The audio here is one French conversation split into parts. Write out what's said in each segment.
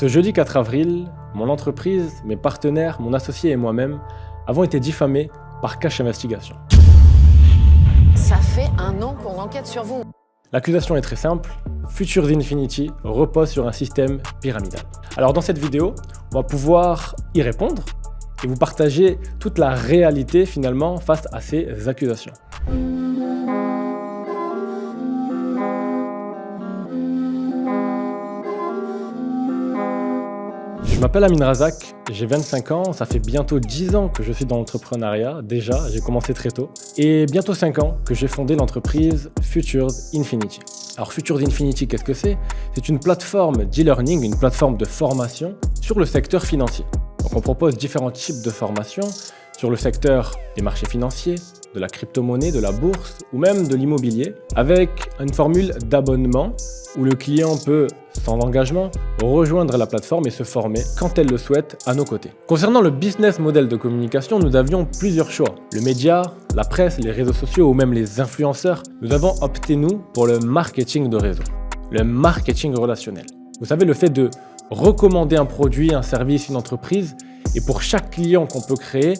Ce jeudi 4 avril, mon entreprise, mes partenaires, mon associé et moi-même avons été diffamés par Cash Investigation. Ça fait 1 an qu'on enquête sur vous. L'accusation est très simple, Futures Infinity repose sur un système pyramidal. Alors dans cette vidéo, on va pouvoir y répondre et vous partager toute la réalité finalement face à ces accusations. Je m'appelle Amine Razak, j'ai 25 ans, ça fait bientôt 10 ans que je suis dans l'entrepreneuriat, déjà, j'ai commencé très tôt, et bientôt 5 ans que j'ai fondé l'entreprise Futures Infinity. Alors Futures Infinity, qu'est-ce que c'est? C'est une plateforme d'e-learning, une plateforme de formation sur le secteur financier. Donc on propose différents types de formations sur le secteur des marchés financiers, de la crypto-monnaie, de la bourse ou même de l'immobilier, avec une formule d'abonnement où le client peut, sans engagement, rejoindre la plateforme et se former quand elle le souhaite à nos côtés. Concernant le business model de communication, nous avions plusieurs choix. Le média, la presse, les réseaux sociaux ou même les influenceurs, nous avons opté nous pour le marketing de réseau, le marketing relationnel. Vous savez, le fait de recommander un produit, un service, une entreprise et pour chaque client qu'on peut créer,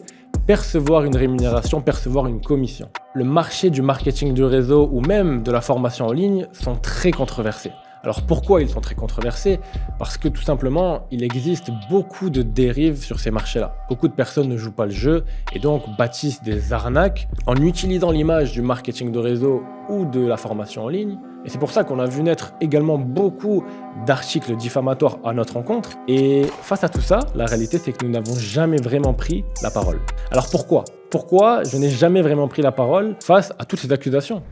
percevoir une rémunération, percevoir une commission. Le marché du marketing du réseau ou même de la formation en ligne sont très controversés. Alors pourquoi ils sont très controversés? Parce que tout simplement, il existe beaucoup de dérives sur ces marchés-là. Beaucoup de personnes ne jouent pas le jeu et donc bâtissent des arnaques en utilisant l'image du marketing de réseau ou de la formation en ligne. Et c'est pour ça qu'on a vu naître également beaucoup d'articles diffamatoires à notre rencontre. Et face à tout ça, la réalité c'est que nous n'avons jamais vraiment pris la parole. Alors pourquoi? Pourquoi je n'ai jamais vraiment pris la parole face à toutes ces accusations?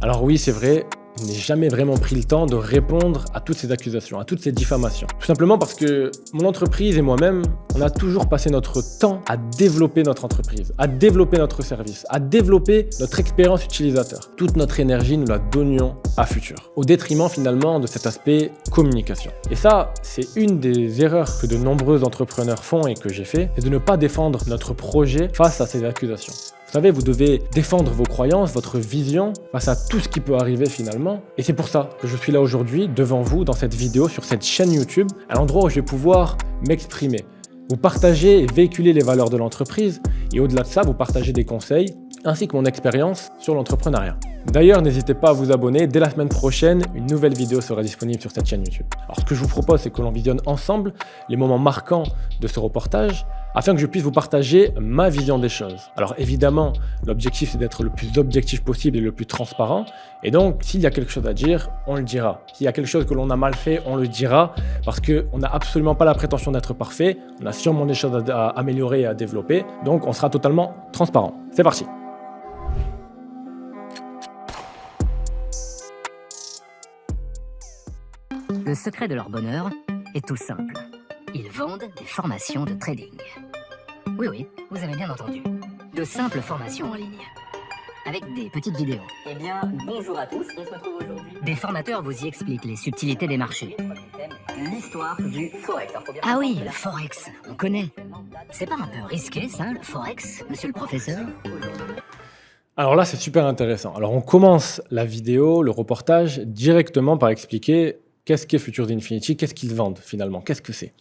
Alors oui, c'est vrai, je n'ai jamais vraiment pris le temps de répondre à toutes ces accusations, à toutes ces diffamations. Tout simplement parce que mon entreprise et moi-même, on a toujours passé notre temps à développer notre entreprise, à développer notre service, à développer notre expérience utilisateur. Toute notre énergie, nous la donnions à Futur, au détriment finalement de cet aspect communication. Et ça, c'est une des erreurs que de nombreux entrepreneurs font et que j'ai fait, c'est de ne pas défendre notre projet face à ces accusations. Vous savez, vous devez défendre vos croyances, votre vision face à tout ce qui peut arriver finalement. Et c'est pour ça que je suis là aujourd'hui devant vous dans cette vidéo sur cette chaîne YouTube, à l'endroit où je vais pouvoir m'exprimer, vous partager et véhiculer les valeurs de l'entreprise et au-delà de ça, vous partager des conseils ainsi que mon expérience sur l'entrepreneuriat. D'ailleurs, n'hésitez pas à vous abonner. Dès la semaine prochaine, une nouvelle vidéo sera disponible sur cette chaîne YouTube. Alors, ce que je vous propose, c'est que l'on visionne ensemble les moments marquants de ce reportage afin que je puisse vous partager ma vision des choses. Alors évidemment, l'objectif c'est d'être le plus objectif possible et le plus transparent. Et donc, s'il y a quelque chose à dire, on le dira. S'il y a quelque chose que l'on a mal fait, on le dira parce qu'on n'a absolument pas la prétention d'être parfait. On a sûrement des choses à améliorer et à développer. Donc, on sera totalement transparent. C'est parti. Le secret de leur bonheur est tout simple. Ils vendent des formations de trading. Oui, vous avez bien entendu. De simples formations en ligne. Avec des petites vidéos. Eh bien, bonjour à tous, on se retrouve aujourd'hui. Des formateurs vous y expliquent les subtilités des marchés. L'histoire du Forex. Ah oui, le Forex, on connaît. C'est pas un peu risqué ça, le Forex, monsieur le professeur? Alors là, c'est super intéressant. Alors on commence la vidéo, le reportage, directement par expliquer qu'est-ce qu'est Futures Infinity, qu'est-ce qu'ils vendent finalement, qu'est-ce que c'est.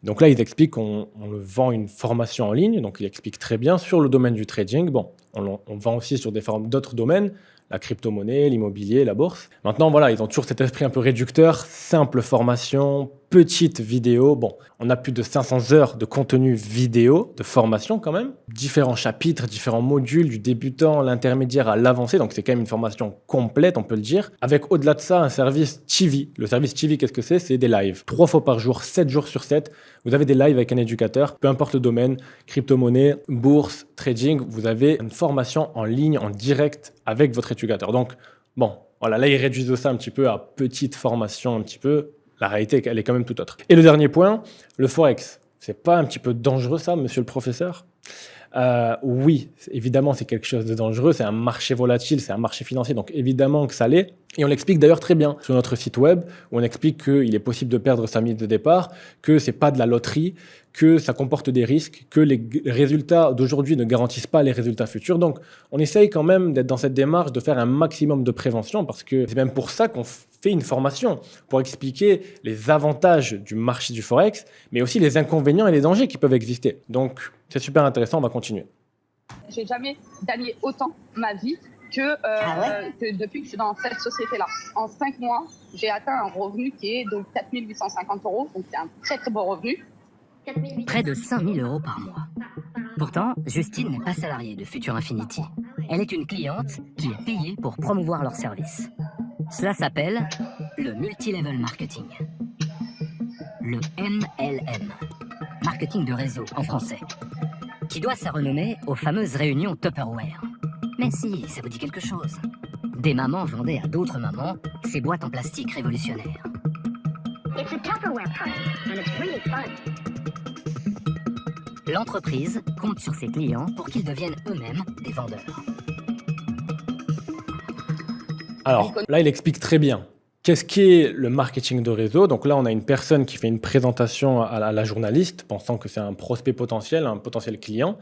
Donc là, ils expliquent qu'on vend une formation en ligne, donc ils expliquent très bien sur le domaine du trading. Bon, on vend aussi sur d'autres domaines, la crypto-monnaie, l'immobilier, la bourse. Maintenant, voilà, ils ont toujours cet esprit un peu réducteur, simple formation, petite vidéo. Bon, on a plus de 500 heures de contenu vidéo, de formation quand même. Différents chapitres, différents modules, du débutant, l'intermédiaire à l'avancé. Donc, c'est quand même une formation complète, on peut le dire. Avec au-delà de ça, un service TV. Le service TV, qu'est-ce que c'est? C'est des lives. 3 fois par jour, 7 jours sur 7. Vous avez des lives avec un éducateur, peu importe le domaine, crypto-monnaie, bourse, trading. Vous avez une formation en ligne, en direct avec votre éducateur. Donc, bon, voilà, là, ils réduisent ça un petit peu à petite formation, un petit peu. La réalité, elle est quand même tout autre. Et le dernier point, le Forex. C'est pas un petit peu dangereux ça, monsieur le professeur? Oui, évidemment, c'est quelque chose de dangereux. C'est un marché volatile, c'est un marché financier, donc évidemment que ça l'est. Et on l'explique d'ailleurs très bien sur notre site web, où on explique qu'il est possible de perdre sa mise de départ, que ce n'est pas de la loterie, que ça comporte des risques, que les résultats d'aujourd'hui ne garantissent pas les résultats futurs. Donc, on essaye quand même d'être dans cette démarche de faire un maximum de prévention, parce que c'est même pour ça qu'on fait une formation, pour expliquer les avantages du marché du Forex, mais aussi les inconvénients et les dangers qui peuvent exister. Donc, c'est super intéressant, on va continuer. J'ai jamais gagné autant ma vie que depuis que je suis dans cette société-là. En 5 mois, j'ai atteint un revenu qui est de 4 850 €, donc c'est un très très bon revenu. Près de 5 000 € par mois. Pourtant, Justine n'est pas salariée de Future Infinity. Elle est une cliente qui est payée pour promouvoir leurs services. Cela s'appelle le multi-level marketing. Le MLM, marketing de réseau en français, qui doit sa renommée aux fameuses réunions Tupperware. Mais si, ça vous dit quelque chose. Des mamans vendaient à d'autres mamans ces boîtes en plastique révolutionnaires. It's a Tupperware party, and it's really fun. L'entreprise compte sur ses clients pour qu'ils deviennent eux-mêmes des vendeurs. Alors là, il explique très bien. Qu'est-ce qu'est le marketing de réseau? Donc là, on a une personne qui fait une présentation à la journaliste, pensant que c'est un prospect potentiel, un potentiel client,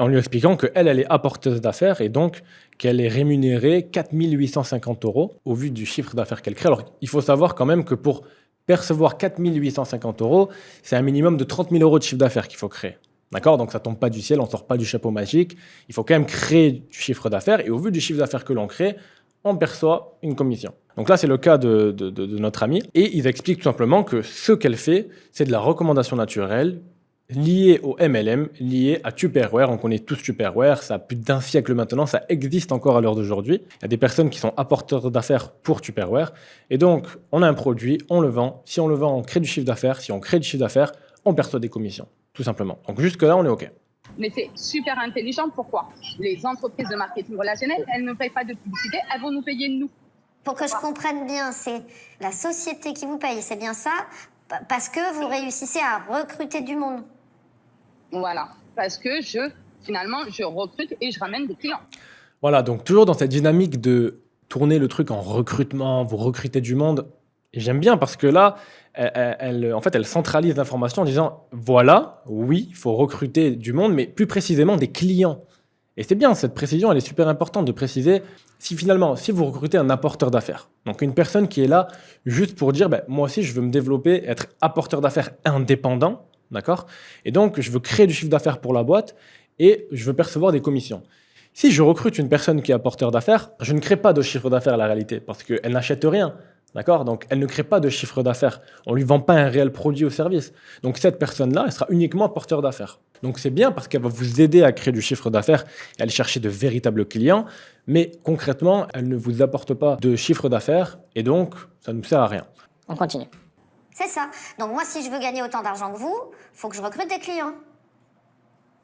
en lui expliquant qu'elle est apporteuse d'affaires et donc qu'elle est rémunérée 4 850 € au vu du chiffre d'affaires qu'elle crée. Alors, il faut savoir quand même que pour percevoir 4 850 €, c'est un minimum de 30 000 € de chiffre d'affaires qu'il faut créer. D'accord? Donc, ça ne tombe pas du ciel, on ne sort pas du chapeau magique. Il faut quand même créer du chiffre d'affaires et au vu du chiffre d'affaires que l'on crée, on perçoit une commission. Donc là, c'est le cas de notre amie. Et ils expliquent tout simplement que ce qu'elle fait, c'est de la recommandation naturelle liée au MLM, liée à Tupperware. On connaît tous Tupperware, ça a plus d'1 siècle maintenant, ça existe encore à l'heure d'aujourd'hui. Il y a des personnes qui sont apporteurs d'affaires pour Tupperware. Et donc, on a un produit, on le vend. Si on le vend, on crée du chiffre d'affaires. Si on crée du chiffre d'affaires, on perçoit des commissions, tout simplement. Donc jusque-là, on est OK. Mais c'est super intelligent. Pourquoi? Les entreprises de marketing relationnel, elles ne payent pas de publicité, elles vont nous payer nous. Pour que je comprenne bien, c'est la société qui vous paye, c'est bien ça? Parce que vous réussissez à recruter du monde. Voilà, parce que finalement, je recrute et je ramène des clients. Voilà, donc toujours dans cette dynamique de tourner le truc en recrutement, vous recrutez du monde. Et j'aime bien parce que là, elle centralise l'information en disant, voilà, oui, il faut recruter du monde, mais plus précisément des clients. Et c'est bien, cette précision, elle est super importante de préciser si vous recrutez un apporteur d'affaires, donc une personne qui est là juste pour dire, moi aussi, je veux me développer, être apporteur d'affaires indépendant, d'accord? Et donc, je veux créer du chiffre d'affaires pour la boîte et je veux percevoir des commissions. Si je recrute une personne qui est apporteur d'affaires, je ne crée pas de chiffre d'affaires à la réalité parce qu'elle n'achète rien. D'accord? Donc, elle ne crée pas de chiffre d'affaires. On ne lui vend pas un réel produit ou service. Donc, cette personne-là, elle sera uniquement porteur d'affaires. Donc, c'est bien parce qu'elle va vous aider à créer du chiffre d'affaires et à aller chercher de véritables clients. Mais concrètement, elle ne vous apporte pas de chiffre d'affaires et donc, ça ne nous sert à rien. On continue. C'est ça. Donc moi, si je veux gagner autant d'argent que vous, il faut que je recrute des clients.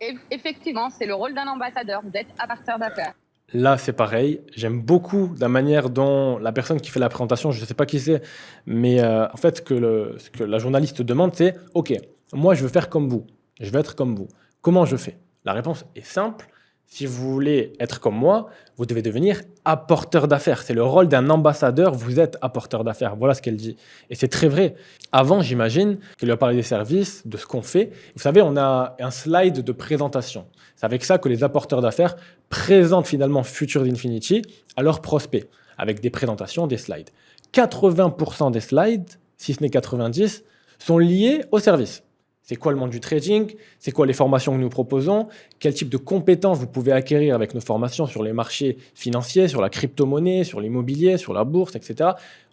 Et effectivement, c'est le rôle d'un ambassadeur, d'être apporteur d'affaires. Là, c'est pareil. J'aime beaucoup la manière dont la personne qui fait la présentation, je ne sais pas qui c'est, mais en fait, ce que la journaliste demande, c'est « Ok, moi, je veux faire comme vous. Je veux être comme vous. Comment je fais ?» La réponse est simple. Si vous voulez être comme moi, vous devez devenir apporteur d'affaires. C'est le rôle d'un ambassadeur, vous êtes apporteur d'affaires. Voilà ce qu'elle dit. Et c'est très vrai. Avant, j'imagine qu'elle lui a parlé des services, de ce qu'on fait. Vous savez, on a un slide de présentation. C'est avec ça que les apporteurs d'affaires présentent finalement Future Infinity à leurs prospects, avec des présentations, des slides. 80% des slides, si ce n'est 90%, sont liés au service. C'est quoi le monde du trading? C'est quoi les formations que nous proposons? Quel type de compétences vous pouvez acquérir avec nos formations sur les marchés financiers, sur la crypto-monnaie, sur l'immobilier, sur la bourse, etc.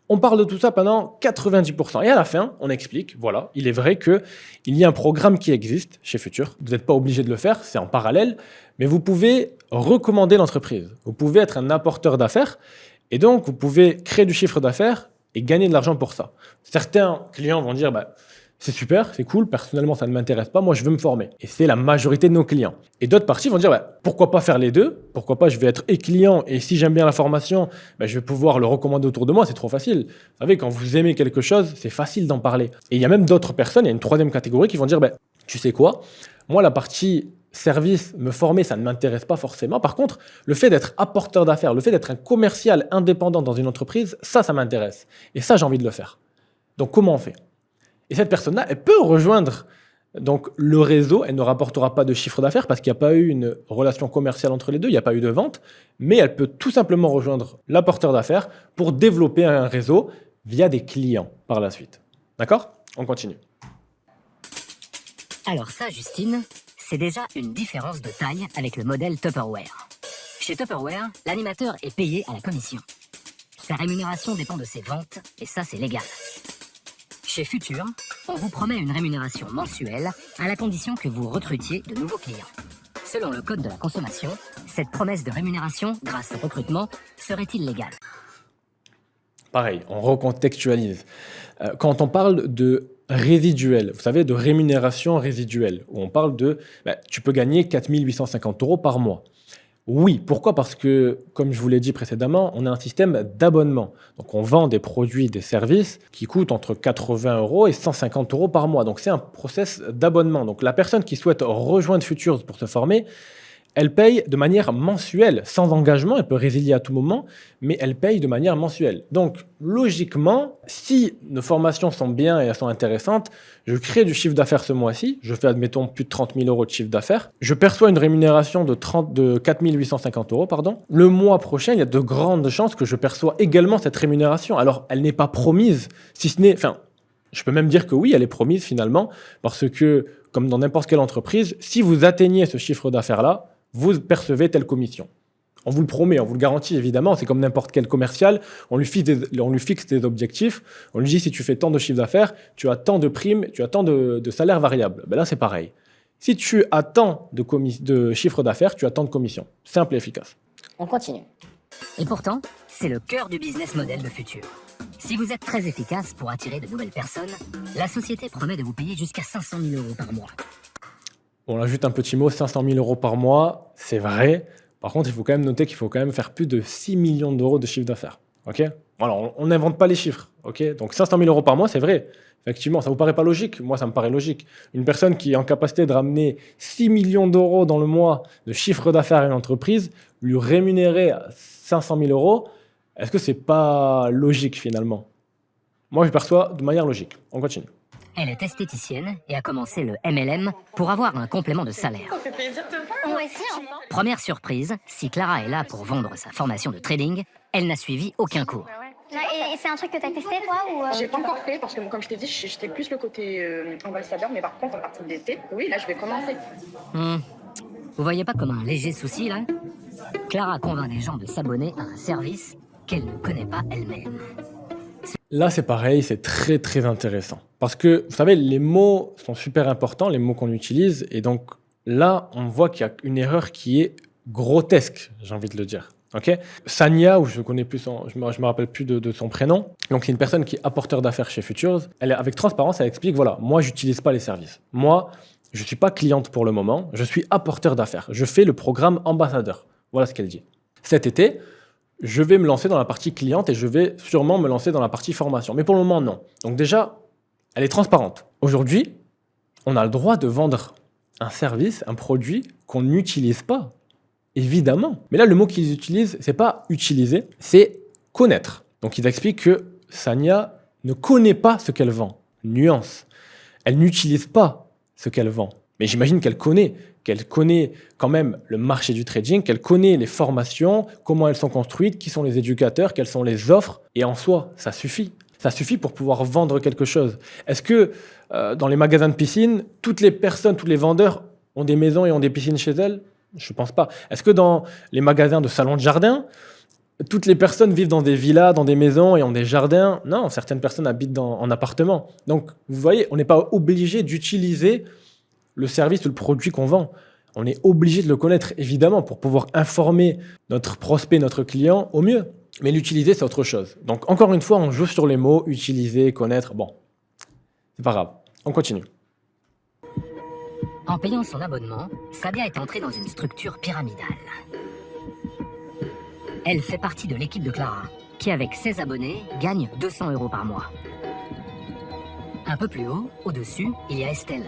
On parle de tout ça pendant 90%. Et à la fin, on explique, voilà, il est vrai qu'il y a un programme qui existe chez Future. Vous n'êtes pas obligé de le faire, c'est en parallèle, mais vous pouvez recommander l'entreprise. Vous pouvez être un apporteur d'affaires et donc vous pouvez créer du chiffre d'affaires et gagner de l'argent pour ça. Certains clients vont dire, c'est super, c'est cool, personnellement ça ne m'intéresse pas, moi je veux me former. Et c'est la majorité de nos clients. Et d'autres parties vont dire, pourquoi pas faire les deux? Pourquoi pas je vais être et client et si j'aime bien la formation, je vais pouvoir le recommander autour de moi, c'est trop facile. Vous savez, quand vous aimez quelque chose, c'est facile d'en parler. Et il y a même d'autres personnes, il y a une troisième catégorie qui vont dire, tu sais quoi? Moi la partie service, me former, ça ne m'intéresse pas forcément. Par contre, le fait d'être apporteur d'affaires, le fait d'être un commercial indépendant dans une entreprise, ça m'intéresse. Et ça, j'ai envie de le faire. Donc, comment on fait? Et cette personne-là, elle peut rejoindre donc, le réseau. Elle ne rapportera pas de chiffre d'affaires parce qu'il n'y a pas eu une relation commerciale entre les deux, il n'y a pas eu de vente. Mais elle peut tout simplement rejoindre l'apporteur d'affaires pour développer un réseau via des clients par la suite. D'accord? On continue. Alors ça, Justine, c'est déjà une différence de taille avec le modèle Tupperware. Chez Tupperware, l'animateur est payé à la commission. Sa rémunération dépend de ses ventes, et ça, c'est légal. Chez Futur, on vous promet une rémunération mensuelle à la condition que vous recrutiez de nouveaux clients. Selon le code de la consommation, cette promesse de rémunération grâce au recrutement serait illégale. Pareil, on recontextualise. Quand on parle de résiduel, vous savez, de rémunération résiduelle, où on parle de tu peux gagner 4 850 € par mois. Oui, pourquoi? Parce que, comme je vous l'ai dit précédemment, on a un système d'abonnement. Donc, on vend des produits, des services qui coûtent entre 80 € et 150 € par mois. Donc, c'est un process d'abonnement. Donc, la personne qui souhaite rejoindre Futures pour se former, elle paye de manière mensuelle, sans engagement, elle peut résilier à tout moment, mais elle paye de manière mensuelle. Donc, logiquement, si nos formations sont bien et elles sont intéressantes, je crée du chiffre d'affaires ce mois-ci, je fais, admettons, plus de 30 000 € de chiffre d'affaires, je perçois une rémunération de 4 850 €, pardon. Le mois prochain, il y a de grandes chances que je perçois également cette rémunération. Alors, elle n'est pas promise, si ce n'est... Enfin, je peux même dire que oui, elle est promise finalement, parce que, comme dans n'importe quelle entreprise, si vous atteignez ce chiffre d'affaires-là, vous percevez telle commission. On vous le promet, on vous le garantit évidemment, c'est comme n'importe quel commercial, on lui fixe des objectifs, on lui dit si tu fais tant de chiffre d'affaires, tu as tant de primes, tu as tant de salaires variables. Ben là c'est pareil. Si tu as tant de chiffre d'affaires, tu as tant de commissions. Simple et efficace. On continue. Et pourtant, c'est le cœur du business model de Futur. Si vous êtes très efficace pour attirer de nouvelles personnes, la société promet de vous payer jusqu'à 500 000 € par mois. On ajoute un petit mot, 500 000 € par mois, c'est vrai. Par contre, il faut quand même noter qu'il faut quand même faire plus de 6 millions d'euros de chiffre d'affaires. Ok? Alors, on n'invente pas les chiffres. Ok? Donc, 500 000 € par mois, c'est vrai. Effectivement, ça vous paraît pas logique? Moi, ça me paraît logique. Une personne qui est en capacité de ramener 6 millions d'euros dans le mois de chiffre d'affaires à une entreprise, lui rémunérer 500 000 €, est-ce que c'est pas logique finalement? Moi, je perçois de manière logique. On continue. Elle est esthéticienne et a commencé le MLM pour avoir un complément de salaire. Moi aussi, hein. Première surprise, si Clara est là pour vendre sa formation de trading, elle n'a suivi aucun cours. Et c'est un truc que tu as testé, toi ou J'ai pas encore fait parce que, comme je t'ai dit, j'étais plus le côté ambassadeur, mais par contre, à partir d'été, oui, là, je vais commencer. Vous voyez pas comme un léger souci, là? Clara convainc des gens de s'abonner à un service qu'elle ne connaît pas elle-même. Là, c'est pareil, c'est très, très intéressant. Parce que, vous savez, les mots sont super importants, les mots qu'on utilise. Et donc, là, on voit qu'il y a une erreur qui est grotesque, j'ai envie de le dire. Okay? Sania, ou je connais plus je me rappelle plus de son prénom. Donc, c'est une personne qui est apporteur d'affaires chez Futures. Elle, avec transparence, elle explique, voilà, moi, j'utilise pas les services. Moi, je suis pas cliente pour le moment. Je suis apporteur d'affaires. Je fais le programme ambassadeur. Voilà ce qu'elle dit. Cet été, je vais me lancer dans la partie cliente et je vais sûrement me lancer dans la partie formation. Mais pour le moment, non. Donc déjà, elle est transparente. Aujourd'hui, on a le droit de vendre un service, un produit qu'on n'utilise pas. Évidemment. Mais là, le mot qu'ils utilisent, c'est pas utiliser, c'est connaître. Donc ils expliquent que Sania ne connaît pas ce qu'elle vend. Nuance. Elle n'utilise pas ce qu'elle vend. Mais j'imagine qu'elle connaît quand même le marché du trading, qu'elle connaît les formations, comment elles sont construites, qui sont les éducateurs, quelles sont les offres. Et en soi, ça suffit. Ça suffit pour pouvoir vendre quelque chose. Est-ce que dans les magasins de piscine, toutes les personnes, tous les vendeurs ont des maisons et ont des piscines chez elles? Je ne pense pas. Est-ce que dans les magasins de salons de jardin, toutes les personnes vivent dans des villas, dans des maisons et ont des jardins? Non, certaines personnes habitent en appartement. Donc, vous voyez, on n'est pas obligé d'utiliser le service ou le produit qu'on vend. On est obligé de le connaître, évidemment, pour pouvoir informer notre prospect, notre client au mieux. Mais l'utiliser, c'est autre chose. Donc, encore une fois, on joue sur les mots, utiliser, connaître. Bon, c'est pas grave. On continue. En payant son abonnement, Sadia est entrée dans une structure pyramidale. Elle fait partie de l'équipe de Clara, qui avec ses abonnés, gagne 200 € par mois. Un peu plus haut, au-dessus, il y a Estelle,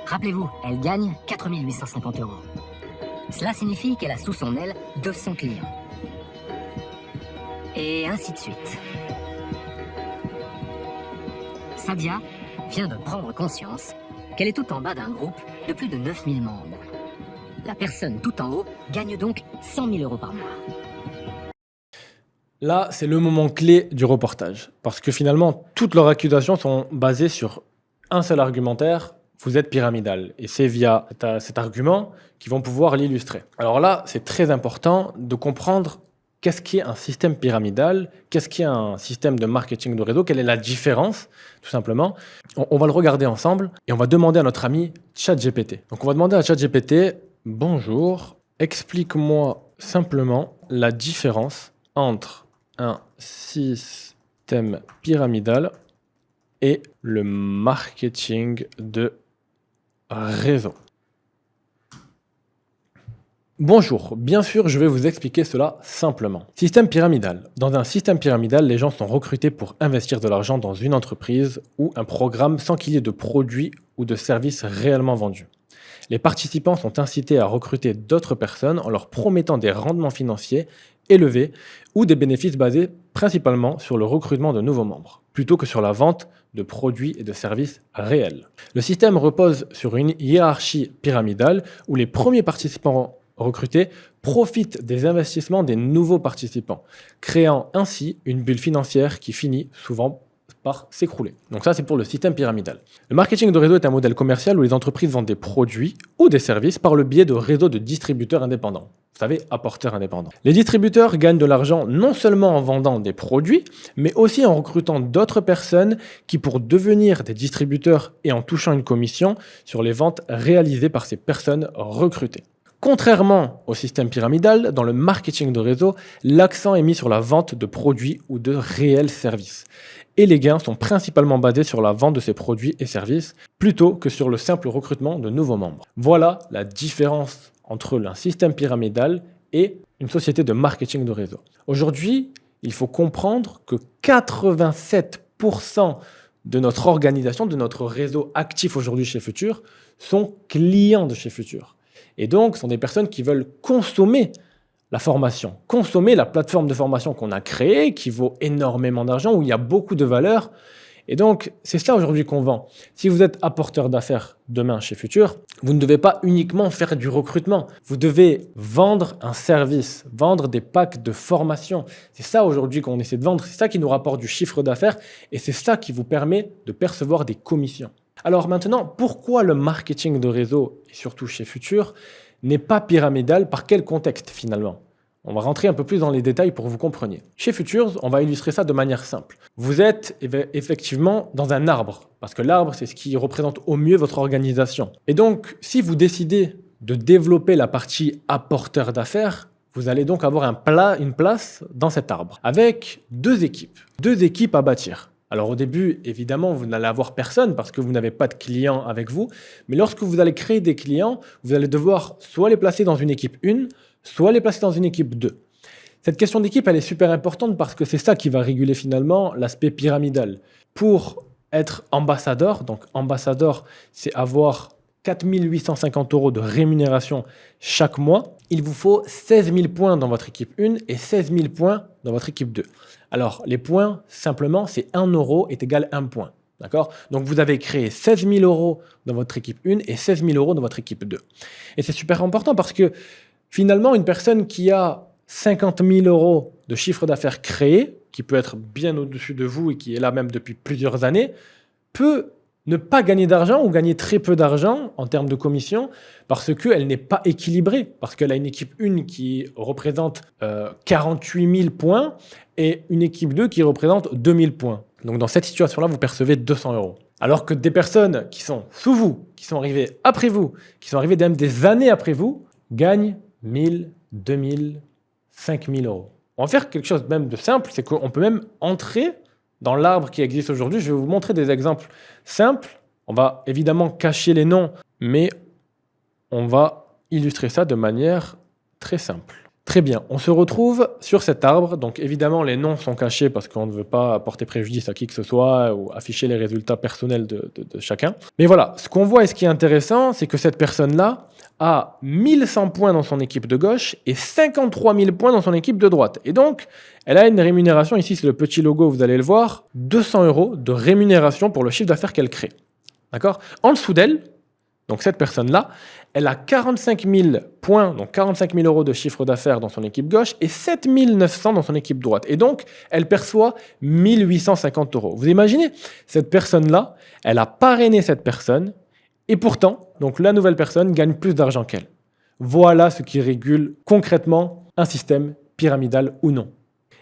Rappelez-vous, elle gagne 4 850 euros. Cela signifie qu'elle a sous son aile 200 clients. Et ainsi de suite. Sadia vient de prendre conscience qu'elle est tout en bas d'un groupe de plus de 9000 membres. La personne tout en haut gagne donc 100 000 euros par mois. Là, c'est le moment clé du reportage. Parce que finalement, toutes leurs accusations sont basées sur un seul argumentaire, vous êtes pyramidal. Et c'est via cet argument qu'ils vont pouvoir l'illustrer. Alors là, c'est très important de comprendre qu'est-ce qu'est un système pyramidal, qu'est-ce qu'est un système de marketing de réseau, quelle est la différence, tout simplement. On va le regarder ensemble et on va demander à notre ami ChatGPT. Donc on va demander à ChatGPT, bonjour, explique-moi simplement la différence entre un système pyramidal et le marketing de réseau. Bonjour, bien sûr, je vais vous expliquer cela simplement. Système pyramidal. Dans un système pyramidal, les gens sont recrutés pour investir de l'argent dans une entreprise ou un programme sans qu'il y ait de produits ou de services réellement vendus. Les participants sont incités à recruter d'autres personnes en leur promettant des rendements financiers élevés ou des bénéfices basés principalement sur le recrutement de nouveaux membres, plutôt que sur la vente de produits et de services réels. Le système repose sur une hiérarchie pyramidale où les premiers participants recrutés profitent des investissements des nouveaux participants, créant ainsi une bulle financière qui finit souvent par s'écrouler. Donc ça, c'est pour le système pyramidal. Le marketing de réseau est un modèle commercial où les entreprises vendent des produits ou des services par le biais de réseaux de distributeurs indépendants. Vous savez, apporteurs indépendants. Les distributeurs gagnent de l'argent non seulement en vendant des produits, mais aussi en recrutant d'autres personnes qui, pour devenir des distributeurs et en touchant une commission sur les ventes réalisées par ces personnes recrutées. Contrairement au système pyramidal, dans le marketing de réseau, l'accent est mis sur la vente de produits ou de réels services. Et les gains sont principalement basés sur la vente de ces produits et services, plutôt que sur le simple recrutement de nouveaux membres. Voilà la différence entre un système pyramidal et une société de marketing de réseau. Aujourd'hui, il faut comprendre que 87% de notre organisation, de notre réseau actif aujourd'hui chez Futur, sont clients de chez Futur. Et donc, sont des personnes qui veulent consommer la formation, consommer la plateforme de formation qu'on a créée, qui vaut énormément d'argent, où il y a beaucoup de valeur. Et donc, c'est ça aujourd'hui qu'on vend. Si vous êtes apporteur d'affaires demain chez Futur, vous ne devez pas uniquement faire du recrutement. Vous devez vendre un service, vendre des packs de formation. C'est ça aujourd'hui qu'on essaie de vendre. C'est ça qui nous rapporte du chiffre d'affaires et c'est ça qui vous permet de percevoir des commissions. Alors maintenant, pourquoi le marketing de réseau, et surtout chez Futur, n'est pas pyramidal? Par quel contexte finalement? On va rentrer un peu plus dans les détails pour que vous compreniez. Chez Futures, on va illustrer ça de manière simple. Vous êtes effectivement dans un arbre, parce que l'arbre, c'est ce qui représente au mieux votre organisation. Et donc, si vous décidez de développer la partie apporteur d'affaires, vous allez donc avoir une place dans cet arbre, avec deux équipes à bâtir. Alors au début, évidemment, vous n'allez avoir personne parce que vous n'avez pas de clients avec vous. Mais lorsque vous allez créer des clients, vous allez devoir soit les placer dans une équipe 1, soit les placer dans une équipe 2. Cette question d'équipe, elle est super importante parce que c'est ça qui va réguler finalement l'aspect pyramidal. Pour être ambassadeur, donc ambassadeur, c'est avoir 4 850 € de rémunération chaque mois. Il vous faut 16 000 points dans votre équipe 1 et 16 000 points dans votre équipe 2. Alors, les points, simplement, c'est 1 € est égal à 1 point. D'accord? Donc, vous avez créé 16 000 € dans votre équipe 1 et 16 000 € dans votre équipe 2. Et c'est super important parce que, finalement, une personne qui a 50 000 € de chiffre d'affaires créé, qui peut être bien au-dessus de vous et qui est là même depuis plusieurs années, peut ne pas gagner d'argent ou gagner très peu d'argent en termes de commission parce qu'elle n'est pas équilibrée, parce qu'elle a une équipe 1 qui représente 48 000 points et une équipe 2 qui représente 2 000 points. Donc dans cette situation-là, vous percevez 200 €. Alors que des personnes qui sont sous vous, qui sont arrivées après vous, qui sont arrivées même des années après vous, gagnent 1 000, 2 000, 5 000 €. On va faire quelque chose même de simple, c'est qu'on peut même entrer dans l'arbre qui existe aujourd'hui. Je vais vous montrer des exemples simples. On va évidemment cacher les noms, mais on va illustrer ça de manière très simple. Très bien, on se retrouve sur cet arbre. Donc évidemment, les noms sont cachés parce qu'on ne veut pas porter préjudice à qui que ce soit ou afficher les résultats personnels de chacun. Mais voilà, ce qu'on voit et ce qui est intéressant, c'est que cette personne-là a 1100 points dans son équipe de gauche et 53 000 points dans son équipe de droite. Et donc, elle a une rémunération, ici c'est le petit logo, vous allez le voir, 200 € de rémunération pour le chiffre d'affaires qu'elle crée. D'accord ? En dessous d'elle, donc cette personne-là, elle a 45 000 points, donc 45 000 € de chiffre d'affaires dans son équipe gauche et 7 900 dans son équipe droite. Et donc, elle perçoit 1 850 €. Vous imaginez, cette personne-là, elle a parrainé cette personne et pourtant, donc la nouvelle personne gagne plus d'argent qu'elle. Voilà ce qui régule concrètement un système pyramidal ou non.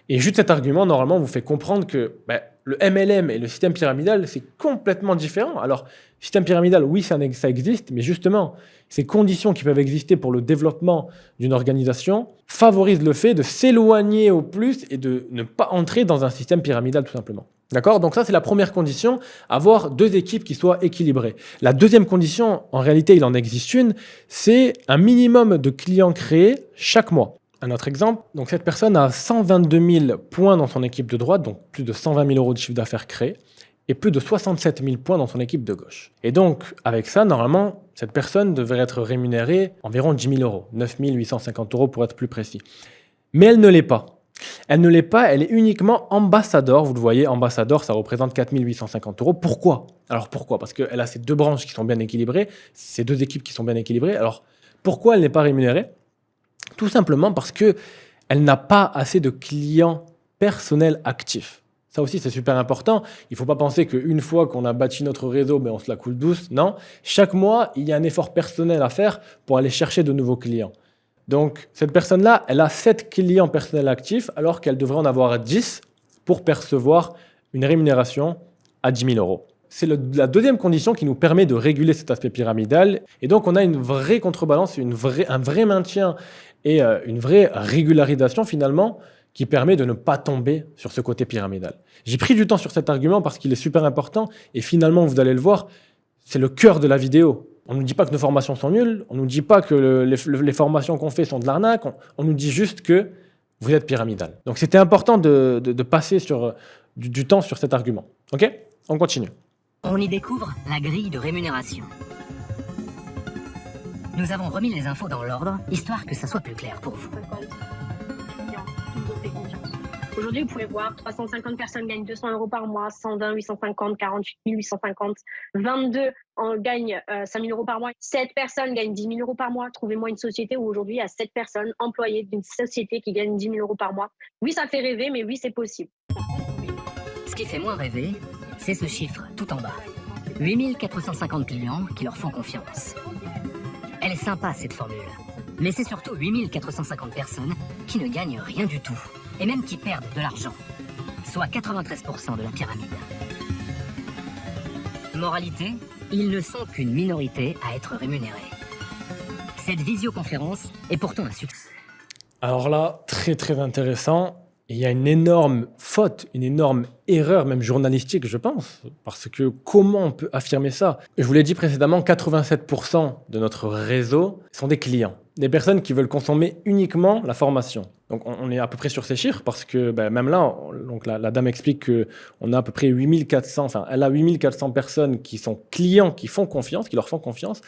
Et juste cet argument, normalement, vous fait comprendre que le MLM et le système pyramidal, c'est complètement différent. Alors, système pyramidal, oui, ça existe, mais justement, ces conditions qui peuvent exister pour le développement d'une organisation favorisent le fait de s'éloigner au plus et de ne pas entrer dans un système pyramidal, tout simplement. D'accord ? Donc ça, c'est la première condition, avoir deux équipes qui soient équilibrées. La deuxième condition, en réalité, il en existe une, c'est un minimum de clients créés chaque mois. Un autre exemple, donc cette personne a 122 000 points dans son équipe de droite, donc plus de 120 000 € de chiffre d'affaires créé, et plus de 67 000 points dans son équipe de gauche. Et donc, avec ça, normalement, cette personne devrait être rémunérée environ 10 000 €, 9 850 € pour être plus précis. Mais elle ne l'est pas. Elle ne l'est pas, elle est uniquement ambassadeur. Vous le voyez, ambassadeur, ça représente 4 850 €. Pourquoi ? Alors pourquoi ? Parce qu'elle a ces deux branches qui sont bien équilibrées, ces deux équipes qui sont bien équilibrées. Alors, pourquoi elle n'est pas rémunérée ? Tout simplement parce qu'elle n'a pas assez de clients personnels actifs. Ça aussi, c'est super important. Il ne faut pas penser qu'une fois qu'on a bâti notre réseau, on se la coule douce. Non, chaque mois, il y a un effort personnel à faire pour aller chercher de nouveaux clients. Donc, cette personne-là, elle a 7 clients personnels actifs alors qu'elle devrait en avoir 10 pour percevoir une rémunération à 10 000 €. C'est la deuxième condition qui nous permet de réguler cet aspect pyramidal. Et donc, on a une vraie contrebalance, un vrai maintien et une vraie régularisation finalement qui permet de ne pas tomber sur ce côté pyramidal. J'ai pris du temps sur cet argument parce qu'il est super important et finalement, vous allez le voir, c'est le cœur de la vidéo. On ne nous dit pas que nos formations sont nulles, on ne nous dit pas que les formations qu'on fait sont de l'arnaque, on nous dit juste que vous êtes pyramidal. Donc c'était important de passer du temps sur cet argument. Ok ? On continue. On y découvre la grille de rémunération. Nous avons remis les infos dans l'ordre, histoire que ça soit plus clair pour vous. Aujourd'hui, vous pouvez voir 350 personnes gagnent 200 € par mois, 120, 850, 48 850, 22 gagnent 5 000 € par mois, 7 personnes gagnent 10 000 € par mois. Trouvez-moi une société où aujourd'hui il y a 7 personnes employées d'une société qui gagnent 10 000 € par mois. Oui, ça fait rêver, mais oui, c'est possible. Ce qui fait moins rêver, c'est ce chiffre tout en bas. 8 450 clients qui leur font confiance. Elle est sympa cette formule, mais c'est surtout 8 450 personnes qui ne gagnent rien du tout, et même qui perdent de l'argent, soit 93% de la pyramide. Moralité, ils ne sont qu'une minorité à être rémunérés. Cette visioconférence est pourtant un succès. Alors là, très très intéressant. Il y a une énorme faute, une énorme erreur, même journalistique, je pense. Parce que comment on peut affirmer ça ? Je vous l'ai dit précédemment, 87% de notre réseau sont des clients. Des personnes qui veulent consommer uniquement la formation. Donc on est à peu près sur ces chiffres parce que même là, donc la dame explique qu'on a à peu près 8400, enfin elle a 8400 personnes qui sont clients, qui font confiance, qui leur font confiance.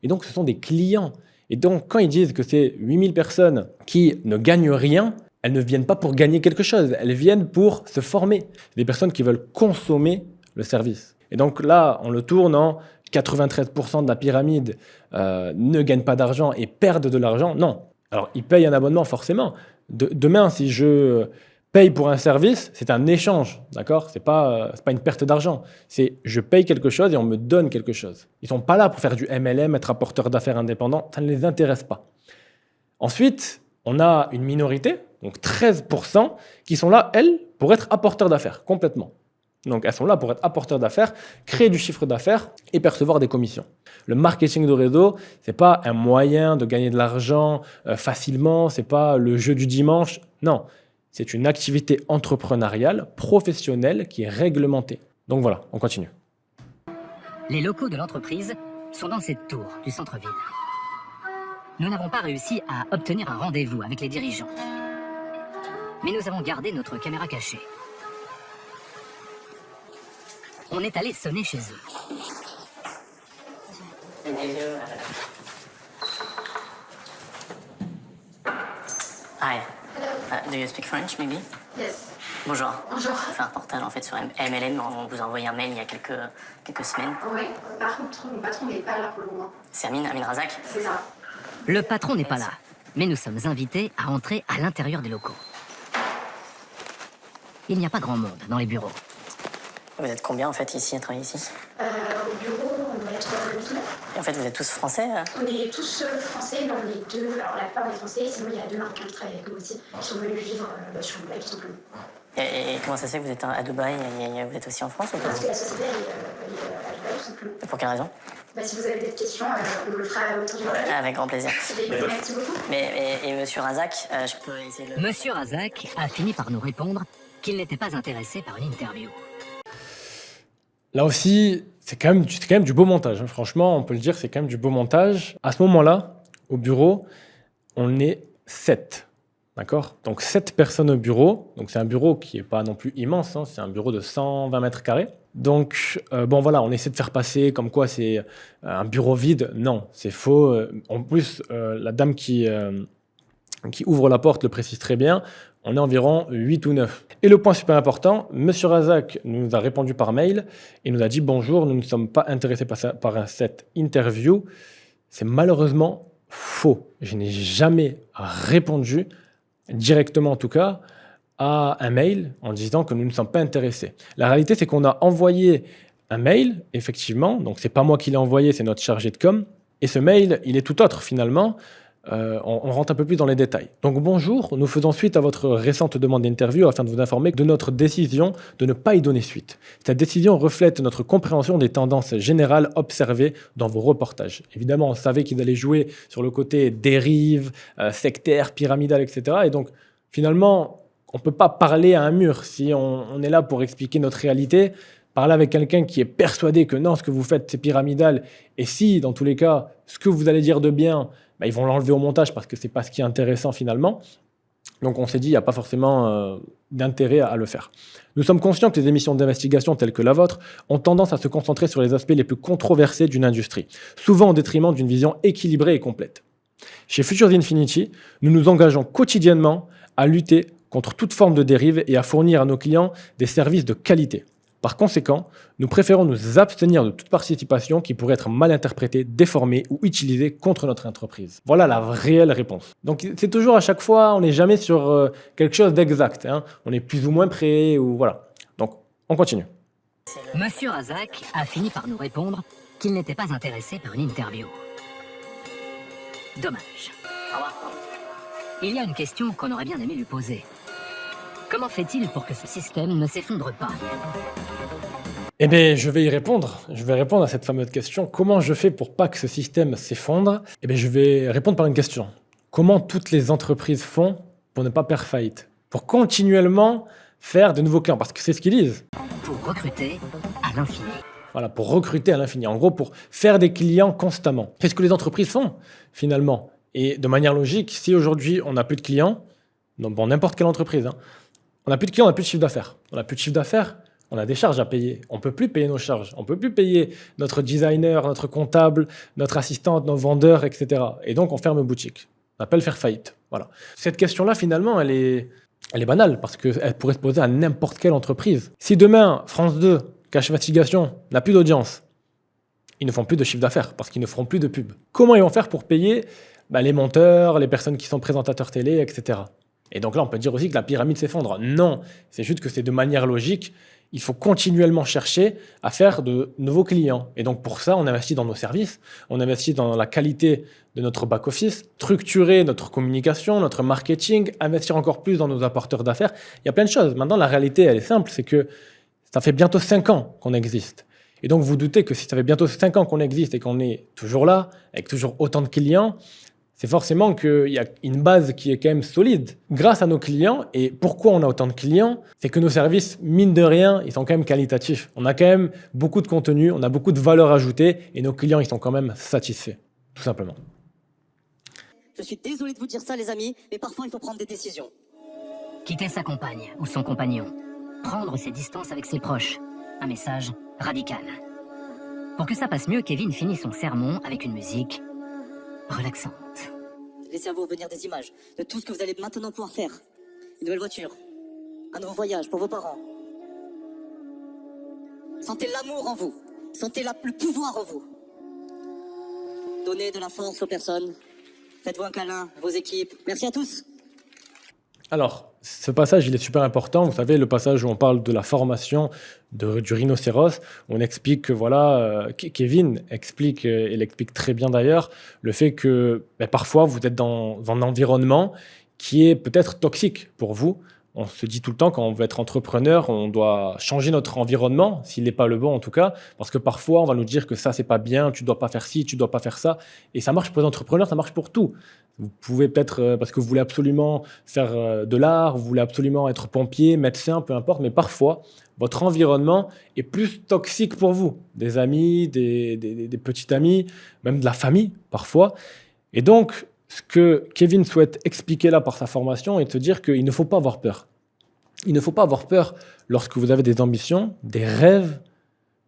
Et donc ce sont des clients. Et donc quand ils disent que c'est 8000 personnes qui ne gagnent rien, elles ne viennent pas pour gagner quelque chose, elles viennent pour se former. C'est des personnes qui veulent consommer le service. Et donc là, on le tourne en 93% de la pyramide ne gagnent pas d'argent et perdent de l'argent. Non. Alors, ils payent un abonnement forcément. Demain, si je paye pour un service, c'est un échange, d'accord ? C'est pas une perte d'argent. C'est je paye quelque chose et on me donne quelque chose. Ils sont pas là pour faire du MLM, être apporteur d'affaires indépendant. Ça ne les intéresse pas. Ensuite, on a une minorité, donc 13%, qui sont là, elles, pour être apporteurs d'affaires, complètement. Donc, elles sont là pour être apporteurs d'affaires, créer du chiffre d'affaires et percevoir des commissions. Le marketing de réseau, c'est pas un moyen de gagner de l'argent facilement, c'est pas le jeu du dimanche. Non, c'est une activité entrepreneuriale, professionnelle, qui est réglementée. Donc voilà, on continue. Les locaux de l'entreprise sont dans cette tour du centre-ville. nous n'avons pas réussi à obtenir un rendez-vous avec les dirigeants. Mais nous avons gardé notre caméra cachée. On est allé sonner chez eux. Hi. Do you speak French, maybe? Yes. Bonjour. Bonjour. On fait un reportage en fait sur MLM. On vous a envoyé un mail il y a quelques semaines. Oui, par contre, mon patron n'est pas là pour le moment. C'est Amin Razak. C'est ça. Le patron n'est pas là, mais nous sommes invités à entrer à l'intérieur des locaux. Il n'y a pas grand monde dans les bureaux. Vous êtes combien en fait ici à travailler ici? Au bureau, on doit être 8. Et en fait, vous êtes tous français? On est tous français dans les deux. Alors la plupart des français, sinon il y a 2 Marocains qui travaillent avec nous aussi, qui sont venus vivre sur Dubaï tout simplement. Et comment ça se fait que vous êtes à Dubaï et vous êtes aussi en France ou pas? Parce que la société est à Dubaï tout simplement. Et pour quelle raison? Si vous avez des questions, on le fera autour du repas. Avec grand plaisir. Merci beaucoup. Et monsieur Razak, je peux essayer de... Monsieur Razak a fini par nous répondre qu'il n'était pas intéressé par une interview. Là aussi, c'est quand même du beau montage, hein. Franchement, on peut le dire, c'est quand même du beau montage. À ce moment-là, au bureau, on est 7. D'accord? Donc 7 personnes au bureau. Donc c'est un bureau qui n'est pas non plus immense, hein. C'est un bureau de 120 mètres carrés. Donc bon voilà, on essaie de faire passer comme quoi c'est un bureau vide. Non, c'est faux. En plus, la dame qui ouvre la porte le précise très bien. On est environ 8 ou 9. Et le point super important, Monsieur Razak nous a répondu par mail et nous a dit « Bonjour, nous ne sommes pas intéressés par cette interview ». C'est malheureusement faux. Je n'ai jamais répondu, directement en tout cas, à un mail en disant que nous ne sommes pas intéressés. La réalité, c'est qu'on a envoyé un mail, effectivement. Donc, ce n'est pas moi qui l'ai envoyé, c'est notre chargé de com. Et ce mail, il est tout autre finalement. On rentre un peu plus dans les détails. Donc bonjour, nous faisons suite à votre récente demande d'interview afin de vous informer de notre décision de ne pas y donner suite. Cette décision reflète notre compréhension des tendances générales observées dans vos reportages. Évidemment, on savait qu'ils allaient jouer sur le côté dérive, sectaire, pyramidal, etc. Et donc finalement, on ne peut pas parler à un mur. Si on est là pour expliquer notre réalité, parler avec quelqu'un qui est persuadé que non, ce que vous faites, c'est pyramidal. Et si, dans tous les cas, ce que vous allez dire de bien, ils vont l'enlever au montage parce que ce n'est pas ce qui est intéressant finalement. Donc on s'est dit, il n'y a pas forcément d'intérêt à le faire. Nous sommes conscients que les émissions d'investigation telles que la vôtre ont tendance à se concentrer sur les aspects les plus controversés d'une industrie, souvent au détriment d'une vision équilibrée et complète. Chez Futures Infinity, nous nous engageons quotidiennement à lutter contre toute forme de dérive et à fournir à nos clients des services de qualité. Par conséquent, nous préférons nous abstenir de toute participation qui pourrait être mal interprétée, déformée ou utilisée contre notre entreprise. Voilà la réelle réponse. Donc c'est toujours à chaque fois, on n'est jamais sur quelque chose d'exact, hein. On est plus ou moins prêt, ou voilà. Donc on continue. Monsieur Razak a fini par nous répondre qu'il n'était pas intéressé par une interview. Dommage. Il y a une question qu'on aurait bien aimé lui poser. Comment fait-il pour que ce système ne s'effondre pas? Eh bien, je vais y répondre. Je vais répondre à cette fameuse question. Comment je fais pour pas que ce système s'effondre? Eh bien, je vais répondre par une question. Comment toutes les entreprises font pour ne pas faire faillite? Pour continuellement faire de nouveaux clients, parce que c'est ce qu'ils disent. Pour recruter à l'infini. Voilà, pour recruter à l'infini. En gros, pour faire des clients constamment. Qu'est-ce que les entreprises font, finalement? Et de manière logique, si aujourd'hui, on n'a plus de clients, donc bon, n'importe quelle entreprise, hein, on n'a plus de clients, on n'a plus de chiffre d'affaires. On n'a plus de chiffre d'affaires, on a des charges à payer. On ne peut plus payer nos charges. On ne peut plus payer notre designer, notre comptable, notre assistante, nos vendeurs, etc. Et donc, on ferme boutique. On appelle faire faillite. Voilà. Cette question-là, finalement, elle est banale parce qu'elle pourrait se poser à n'importe quelle entreprise. Si demain, France 2, Cash Investigation, n'a plus d'audience, ils ne font plus de chiffre d'affaires parce qu'ils ne feront plus de pub. Comment ils vont faire pour payer les monteurs, les personnes qui sont présentateurs télé, etc. Et donc là, on peut dire aussi que la pyramide s'effondre. Non, c'est juste que c'est de manière logique. Il faut continuellement chercher à faire de nouveaux clients. Et donc pour ça, on investit dans nos services, on investit dans la qualité de notre back-office, structurer notre communication, notre marketing, investir encore plus dans nos apporteurs d'affaires. Il y a plein de choses. Maintenant, la réalité, elle est simple, c'est que ça fait bientôt 5 ans qu'on existe. Et donc vous doutez que si ça fait bientôt 5 ans qu'on existe et qu'on est toujours là, avec toujours autant de clients, c'est forcément qu'il y a une base qui est quand même solide. Grâce à nos clients, et pourquoi on a autant de clients, c'est que nos services, mine de rien, ils sont quand même qualitatifs. On a quand même beaucoup de contenu, on a beaucoup de valeur ajoutée, et nos clients, ils sont quand même satisfaits, tout simplement. Je suis désolé de vous dire ça, les amis, mais parfois il faut prendre des décisions. Quitter sa compagne ou son compagnon. Prendre ses distances avec ses proches. Un message radical. Pour que ça passe mieux, Kevin finit son sermon avec une musique relaxante. Laissez à vous revenir des images de tout ce que vous allez maintenant pouvoir faire. Une nouvelle voiture, un nouveau voyage pour vos parents. Sentez l'amour en vous, sentez le pouvoir en vous. Donnez de la force aux personnes. Faites-vous un câlin, vos équipes. Merci à tous. Alors, ce passage, il est super important. Vous savez, le passage où on parle de la formation du rhinocéros, on explique que, voilà, Kevin explique, et il explique très bien d'ailleurs, le fait que parfois, vous êtes dans un environnement qui est peut-être toxique pour vous. On se dit tout le temps, quand on veut être entrepreneur, on doit changer notre environnement, s'il n'est pas le bon en tout cas, parce que parfois, on va nous dire que ça, c'est pas bien, tu dois pas faire ci, tu dois pas faire ça. Et ça marche pour les entrepreneurs, ça marche pour tout. Vous pouvez peut-être, parce que vous voulez absolument faire de l'art, vous voulez absolument être pompier, médecin, peu importe, mais parfois, votre environnement est plus toxique pour vous. Des amis, des petits amis, même de la famille, parfois. Et donc, ce que Kevin souhaite expliquer là par sa formation est de se dire qu'il ne faut pas avoir peur. Il ne faut pas avoir peur lorsque vous avez des ambitions, des rêves,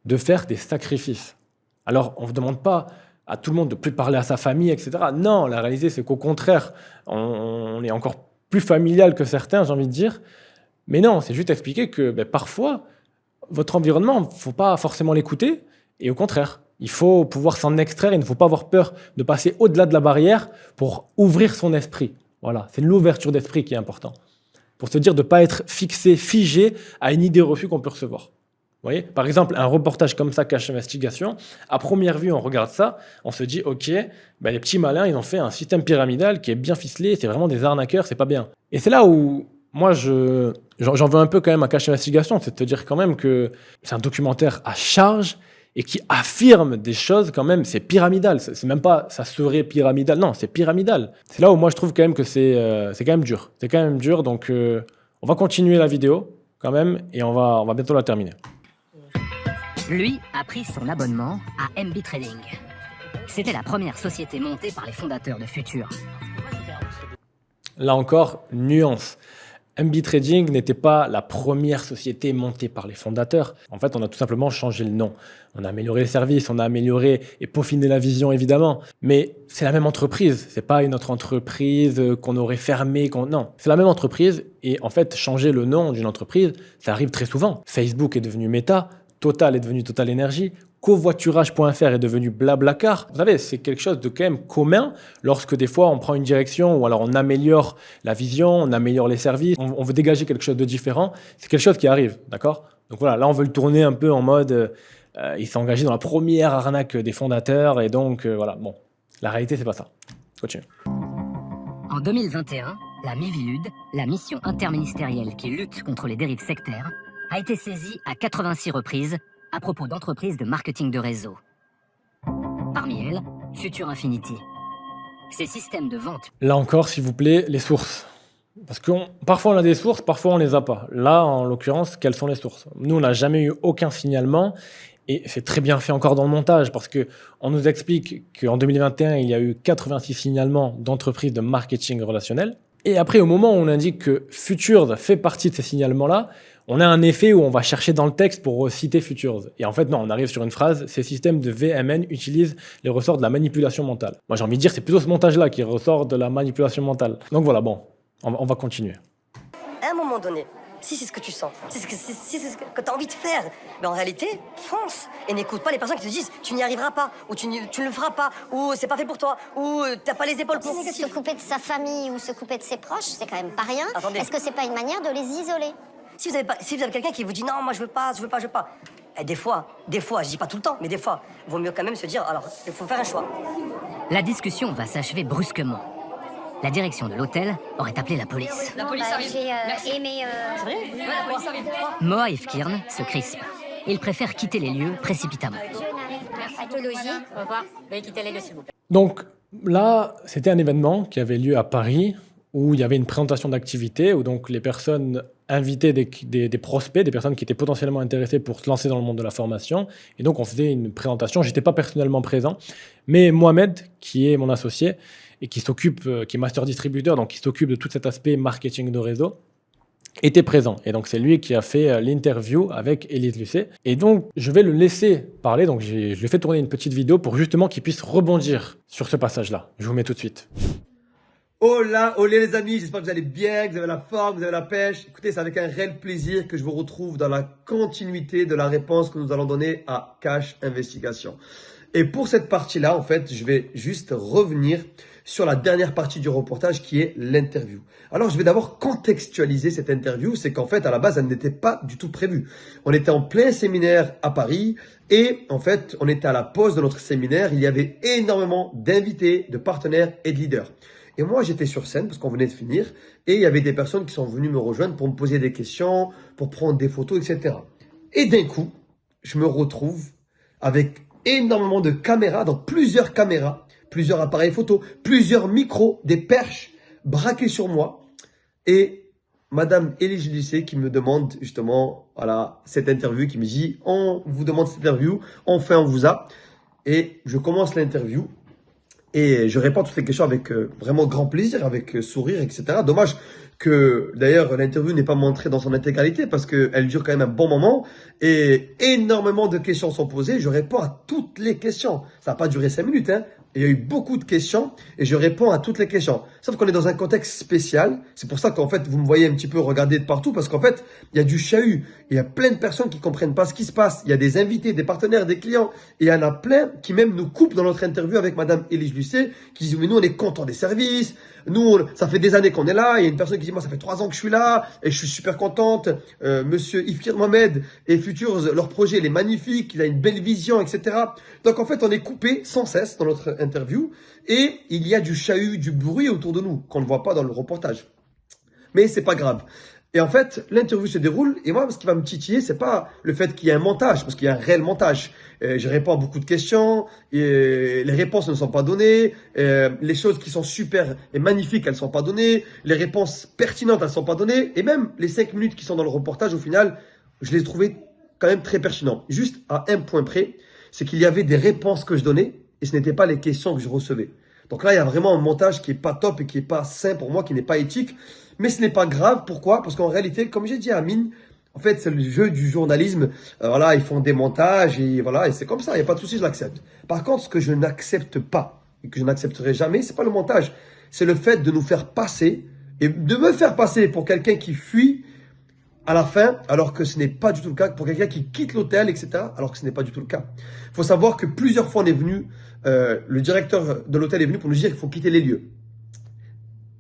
de faire des sacrifices. Alors, on ne vous demande pas à tout le monde de plus parler à sa famille, etc. Non, la réalité, c'est qu'au contraire, on est encore plus familial que certains, j'ai envie de dire. Mais non, c'est juste expliquer que parfois, votre environnement, il ne faut pas forcément l'écouter. Et au contraire, il faut pouvoir s'en extraire. Il ne faut pas avoir peur de passer au-delà de la barrière pour ouvrir son esprit. Voilà, c'est l'ouverture d'esprit qui est important. Pour se dire de ne pas être fixé, figé à une idée reçue qu'on peut recevoir. Vous voyez, par exemple, un reportage comme ça, Cache Investigation, à première vue, on regarde ça, on se dit, OK, les petits malins, ils ont fait un système pyramidal qui est bien ficelé, c'est vraiment des arnaqueurs, c'est pas bien. Et c'est là où, moi, j'en veux un peu quand même à Cache Investigation, c'est de te dire quand même que c'est un documentaire à charge et qui affirme des choses quand même, c'est pyramidal. C'est même pas, ça serait pyramidal, non, c'est pyramidal. C'est là où moi, je trouve quand même que c'est quand même dur. C'est quand même dur, donc on va continuer la vidéo quand même et on va bientôt la terminer. Lui a pris son abonnement à MB Trading. C'était la première société montée par les fondateurs de Futur. Là encore, nuance. MB Trading n'était pas la première société montée par les fondateurs. En fait, on a tout simplement changé le nom. On a amélioré les services, on a amélioré et peaufiné la vision, évidemment. Mais c'est la même entreprise. C'est pas une autre entreprise qu'on aurait fermée. Non, c'est la même entreprise. Et en fait, changer le nom d'une entreprise, ça arrive très souvent. Facebook est devenu Meta, Total est devenu Total Energy, covoiturage.fr est devenu Blablacar. Vous savez, c'est quelque chose de quand même commun lorsque des fois on prend une direction ou alors on améliore la vision, on améliore les services, on veut dégager quelque chose de différent. C'est quelque chose qui arrive, d'accord? Donc voilà, là on veut le tourner un peu en mode il s'est engagé dans la première arnaque des fondateurs et donc voilà, bon, la réalité c'est pas ça. Continue. En 2021, la Mivilude, la mission interministérielle qui lutte contre les dérives sectaires, a été saisie à 86 reprises à propos d'entreprises de marketing de réseau. Parmi elles, Future Infinity. Ces systèmes de vente... Là encore, s'il vous plaît, les sources. Parce que parfois on a des sources, parfois on les a pas. Là, en l'occurrence, quelles sont les sources? Nous, on n'a jamais eu aucun signalement et c'est très bien fait encore dans le montage parce qu'on nous explique qu'en 2021, il y a eu 86 signalements d'entreprises de marketing relationnel. Et après, au moment où on indique que Futures fait partie de ces signalements-là, on a un effet où on va chercher dans le texte pour citer Futures. Et en fait, non, on arrive sur une phrase, ces systèmes de VMN utilisent les ressorts de la manipulation mentale. Moi, j'ai envie de dire, c'est plutôt ce montage-là qui ressort de la manipulation mentale. Donc voilà, bon, on va continuer. À un moment donné, si c'est ce que tu sens, si c'est ce que tu as envie de faire, mais en réalité, fonce et n'écoute pas les personnes qui te disent tu n'y arriveras pas, ou tu ne le feras pas, ou c'est pas fait pour toi, ou t'as pas les épaules pour... Se couper de sa famille ou se couper de ses proches, c'est quand même pas rien. Attendez. Est-ce que c'est pas une manière de les isoler? Si vous avez quelqu'un qui vous dit non, moi je veux pas. Et des fois, je dis pas tout le temps, mais des fois, vaut mieux quand même se dire alors, il faut faire un choix. La discussion va s'achever brusquement. La direction de l'hôtel aurait appelé la police. La police arrive. J'ai aimé... C'est vrai? Ouais, la police arrive. Moa Efkirn se crispe. Il préfère quitter les lieux précipitamment. Pathologie. Au revoir. Veuillez quitter les lieux, s'il vous plaît. Donc là, c'était un événement qui avait lieu à Paris où il y avait une présentation d'activité, où donc les personnes invitaient des prospects, des personnes qui étaient potentiellement intéressées pour se lancer dans le monde de la formation. Et donc, on faisait une présentation. Je n'étais pas personnellement présent, mais Mohamed, qui est mon associé, et qui est master distributeur, donc qui s'occupe de tout cet aspect marketing de réseau, était présent. Et donc, c'est lui qui a fait l'interview avec Élise Lucet. Et donc, je vais le laisser parler. Donc, je lui ai fait tourner une petite vidéo pour justement qu'il puisse rebondir sur ce passage-là. Je vous mets tout de suite. Hola, olé les amis, j'espère que vous allez bien, que vous avez la forme, que vous avez la pêche. Écoutez, c'est avec un réel plaisir que je vous retrouve dans la continuité de la réponse que nous allons donner à Cash Investigation. Et pour cette partie-là, en fait, je vais juste revenir sur la dernière partie du reportage qui est l'interview. Alors, je vais d'abord contextualiser cette interview. C'est qu'en fait, à la base, elle n'était pas du tout prévue. On était en plein séminaire à Paris et en fait, on était à la pause de notre séminaire. Il y avait énormément d'invités, de partenaires et de leaders. Et moi, j'étais sur scène parce qu'on venait de finir et il y avait des personnes qui sont venues me rejoindre pour me poser des questions, pour prendre des photos, etc. Et d'un coup, je me retrouve avec énormément de caméras, donc plusieurs caméras, plusieurs appareils photo, plusieurs micros, des perches braqués sur moi. Et Madame Élise Lucet qui me demande justement, voilà, cette interview, qui me dit, on vous demande cette interview, enfin on vous a. Et je commence l'interview. Et je réponds à toutes les questions avec vraiment grand plaisir, avec sourire, etc. Dommage que d'ailleurs l'interview n'est pas montrée dans son intégralité parce qu'elle dure quand même un bon moment et énormément de questions sont posées. Je réponds à toutes les questions. Ça n'a pas duré 5 minutes, hein. Il y a eu beaucoup de questions et je réponds à toutes les questions. Sauf qu'on est dans un contexte spécial. C'est pour ça qu'en fait, vous me voyez un petit peu regarder de partout parce qu'en fait, il y a du chahut. Il y a plein de personnes qui comprennent pas ce qui se passe. Il y a des invités, des partenaires, des clients. Et il y en a plein qui même nous coupent dans notre interview avec Madame Élise Lucet qui disent, mais nous, on est content des services. Nous, ça fait des années qu'on est là. Il y a une personne qui dit, moi, ça fait 3 ans que je suis là et je suis super contente. Monsieur Yves Mohamed et Futures, leur projet, il est magnifique. Il a une belle vision, etc. Donc, en fait, on est coupé sans cesse dans notre interview et il y a du chahut, du bruit autour de nous qu'on ne voit pas dans le reportage. Mais c'est pas grave. Et en fait, l'interview se déroule et moi, ce qui va me titiller, c'est pas le fait qu'il y ait un montage, parce qu'il y a un réel montage. Je réponds à beaucoup de questions, et les réponses ne sont pas données, les choses qui sont super et magnifiques, elles sont pas données, les réponses pertinentes, elles sont pas données, et même les 5 minutes qui sont dans le reportage, au final, je les ai trouvées quand même très pertinentes. Juste à un point près, c'est qu'il y avait des réponses que je donnais et ce n'étaient pas les questions que je recevais. Donc là, il y a vraiment un montage qui est pas top et qui est pas sain pour moi, qui n'est pas éthique. Mais ce n'est pas grave. Pourquoi? Parce qu'en réalité, comme j'ai dit à Amine, en fait, c'est le jeu du journalisme. Voilà, ils font des montages et voilà, et c'est comme ça. Il n'y a pas de souci, je l'accepte. Par contre, ce que je n'accepte pas et que je n'accepterai jamais, c'est pas le montage. C'est le fait de nous faire passer et de me faire passer pour quelqu'un qui fuit à la fin, alors que ce n'est pas du tout le cas, pour quelqu'un qui quitte l'hôtel, etc., alors que ce n'est pas du tout le cas. Il faut savoir que plusieurs fois on est venu, le directeur de l'hôtel est venu pour nous dire qu'il faut quitter les lieux.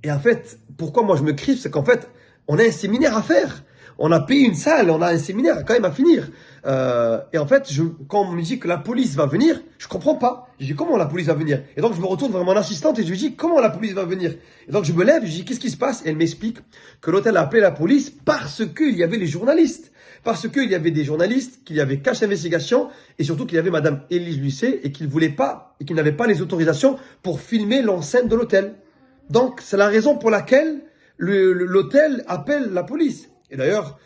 Et en fait, pourquoi moi je me crispe, c'est qu'en fait, on a un séminaire à faire. On a payé une salle, on a un séminaire quand même à finir. Et en fait, quand on me dit que la police va venir, je comprends pas. Je dis comment la police va venir? Et donc je me retourne vers mon assistante et je lui dis comment la police va venir? Et donc je me lève, je dis qu'est-ce qui se passe? Et elle m'explique que l'hôtel a appelé la police parce qu'il y avait les journalistes. Parce qu'il y avait des journalistes, qu'il y avait Cash Investigation et surtout qu'il y avait Madame Élise Lucet et qu'ils voulaient pas, et qu'ils n'avaient pas les autorisations pour filmer l'enceinte de l'hôtel. Donc c'est la raison pour laquelle l'hôtel appelle la police. Et d'ailleurs,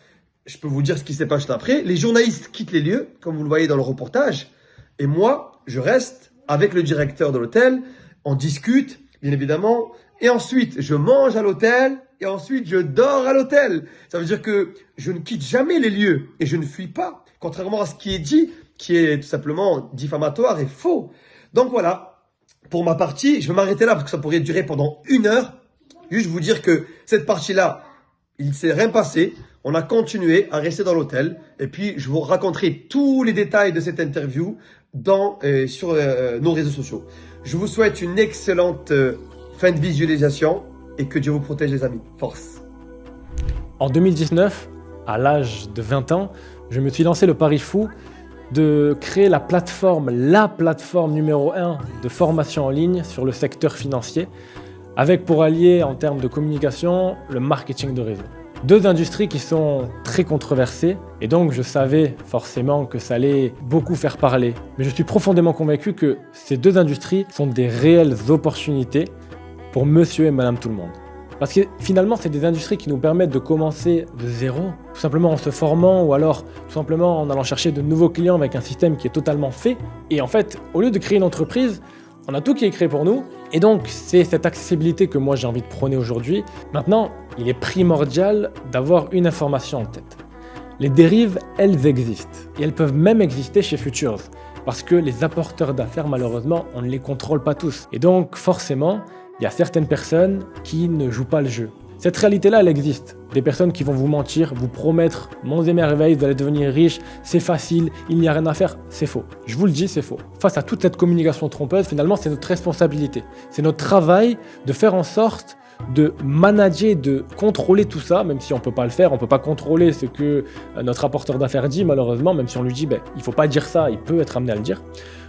je peux vous dire ce qui s'est passé après. Les journalistes quittent les lieux, comme vous le voyez dans le reportage. Et moi, je reste avec le directeur de l'hôtel. On discute, bien évidemment. Et ensuite, je mange à l'hôtel. Et ensuite, je dors à l'hôtel. Ça veut dire que je ne quitte jamais les lieux. Et je ne fuis pas. Contrairement à ce qui est dit, qui est tout simplement diffamatoire et faux. Donc voilà. Pour ma partie, je vais m'arrêter là parce que ça pourrait durer pendant 1 heure. Juste vous dire que cette partie-là, il ne s'est rien passé. On a continué à rester dans l'hôtel. Et puis, je vous raconterai tous les détails de cette interview sur nos réseaux sociaux. Je vous souhaite une excellente fin de visualisation et que Dieu vous protège, les amis. Force. En 2019, à l'âge de 20 ans, je me suis lancé le pari fou de créer la plateforme numéro 1 de formation en ligne sur le secteur financier, avec pour allier en termes de communication le marketing de réseau. 2 industries qui sont très controversées et donc je savais forcément que ça allait beaucoup faire parler. Mais je suis profondément convaincu que ces 2 industries sont des réelles opportunités pour monsieur et madame tout le monde. Parce que finalement, c'est des industries qui nous permettent de commencer de zéro, tout simplement en se formant ou alors tout simplement en allant chercher de nouveaux clients avec un système qui est totalement fait. Et en fait, au lieu de créer une entreprise, On a tout qui est créé pour nous. Et donc, c'est cette accessibilité que moi j'ai envie de prôner aujourd'hui. Maintenant, il est primordial d'avoir une information en tête. Les dérives, elles existent. Et elles peuvent même exister chez Futures. Parce que les apporteurs d'affaires, malheureusement, on ne les contrôle pas tous. Et donc, forcément, il y a certaines personnes qui ne jouent pas le jeu. Cette réalité-là, elle existe. Des personnes qui vont vous mentir, vous promettre monts et merveilles, vous allez devenir riche, c'est facile, il n'y a rien à faire, c'est faux. Je vous le dis, c'est faux. Face à toute cette communication trompeuse, finalement, c'est notre responsabilité. C'est notre travail de faire en sorte de manager, de contrôler tout ça, même si on ne peut pas le faire, on ne peut pas contrôler ce que notre apporteur d'affaires dit, malheureusement, même si on lui dit, il ne faut pas dire ça, il peut être amené à le dire.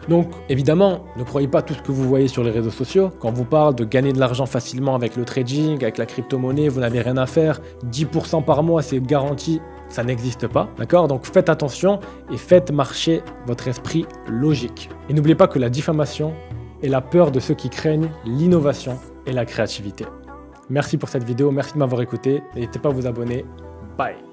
Donc, évidemment, ne croyez pas tout ce que vous voyez sur les réseaux sociaux. Quand on vous parle de gagner de l'argent facilement avec le trading, avec la crypto-monnaie, vous n'avez rien à faire, 10% par mois, c'est garanti, ça n'existe pas, d'accord? Donc faites attention et faites marcher votre esprit logique. Et n'oubliez pas que la diffamation est la peur de ceux qui craignent l'innovation et la créativité. Merci pour cette vidéo, merci de m'avoir écouté. N'hésitez pas à vous abonner. Bye!